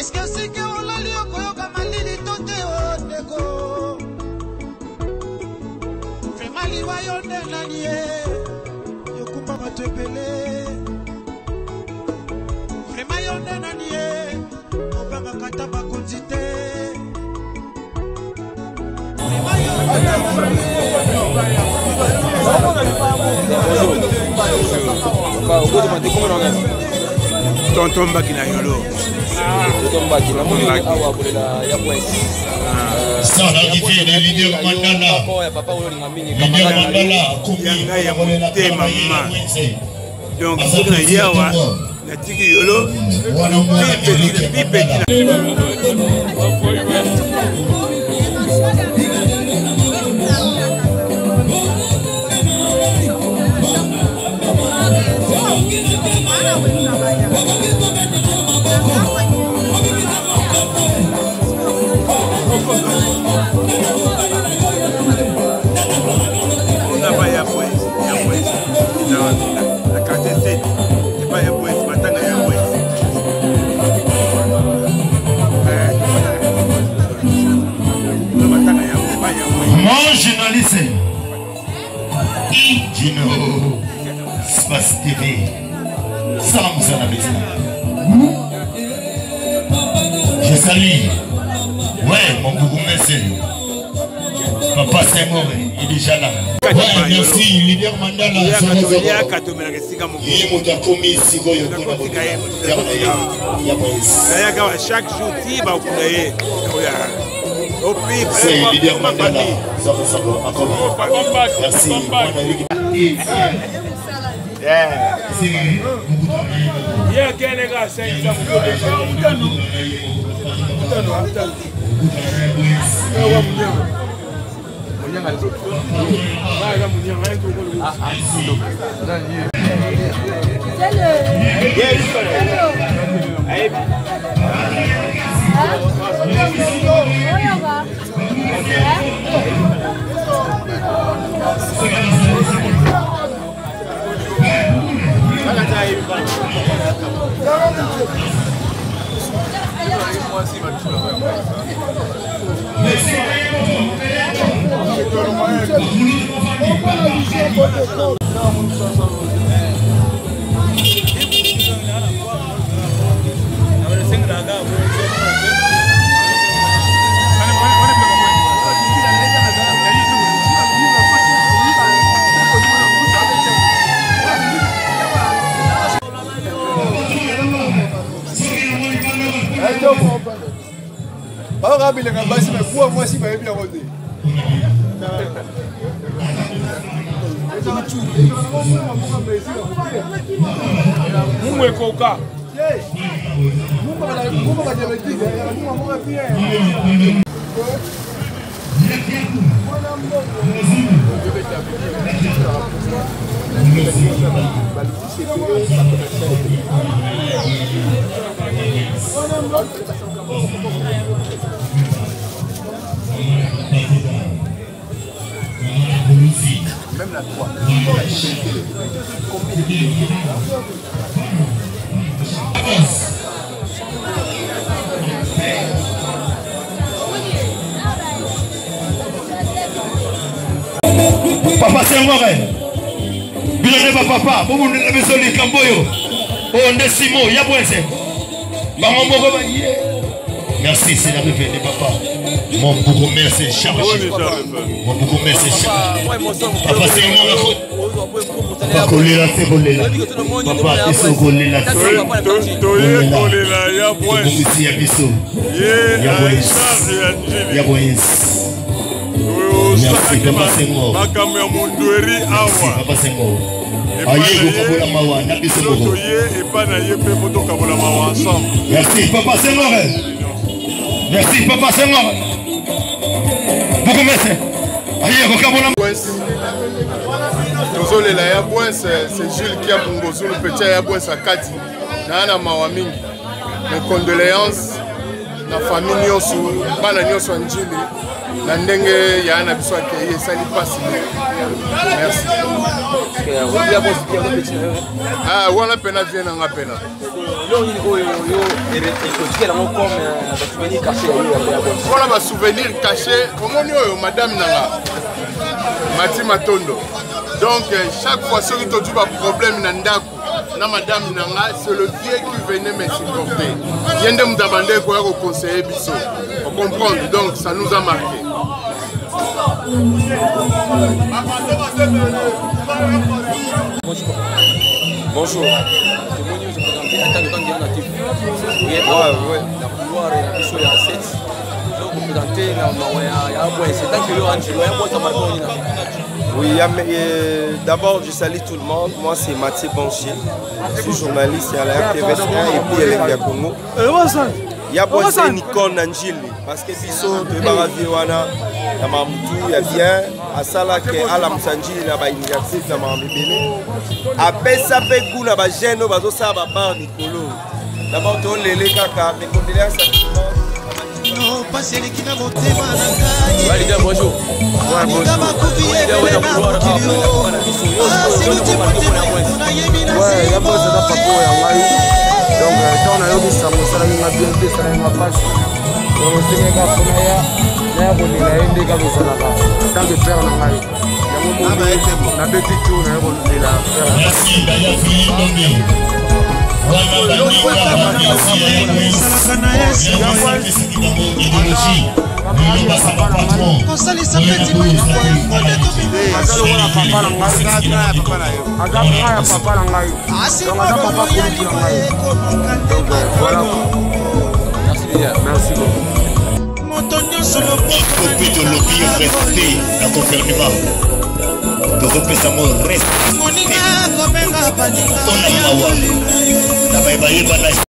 Est-ce que c'est que on l'a lié koyoka malili tote ondeko? Fais mali wa yonde nanie. Yokupa matepele. Vraiment yonde nanie. Obanga kata bakonzite. Tonton Bakina Yolo. Tonton Bakina ça l'arrivée de leader Mandala. Leader Mandala, Yanga ya monte mama. Donc ce que yawa na tiki yolo. Pipe. Mon journaliste, Gino, Space TV, Salam Salam. Je salue, ouais, mon beaucoup merci. Papa Senghor, il est déjà là. Ouais, merci, leader Mandala. Il est commis chaque jour, c'est leader Mandala. Merci. Même la 3. Papa Senghor, bilone papa, vous ne avez pas les camboyo. Oh, Ndesimo, Yabouense. Merci, c'est l'arrivée de papa. Mon beaucoup merci, Chabachi. Mon beaucoup merci, Papa Senghor. Papa Kolela, c'est Kolela. Papa, ils sont Kolela. Kolela, Yabouense. Yabouense. Merci, Papa Senghor. Papa Senghor. Merci, Papa Senghor. Merci, Papa Senghor. Beaucoup merci. Tozolela ya Bouense, c'est Jules qui a Bongozo, le petit ya Bouense à Kati. Nana Mawamingi. Mes condoléances na famille nyonso bana nyonso ya njili na ndenge ya na biso akei esali mpasi. Merci. Wana pena vie nanga pena wana basouvenir caché omoni oyo madame nanga Mati Matondo. Donc chaque fois soki tozu baproblème na ndako na madame nanga, c'est le vieux qui venait me supporter. Yende mudabande koya ko conseiller biso. On comprend, donc ça nous a marqué. Bonjour. Oui, d'abord je salue tout le monde. Moi c'est Mathieu Banchier. Je suis journaliste à la RTVS 1 et puis à Congo. Il y a c'est une icône Angile parce que biso de Baraviwana, ya Mamutu, ya bien à Sala que à la Msanjili na ba initiative na Mambele. Apesa pe kuna ba jeune bazo sa ba bar Nicolo. D'abord to lele kaka mes condoléances à tout le monde. Bonjour. Merci beaucoup. Copie de lobby resté dans gouvernement. De représentement resté.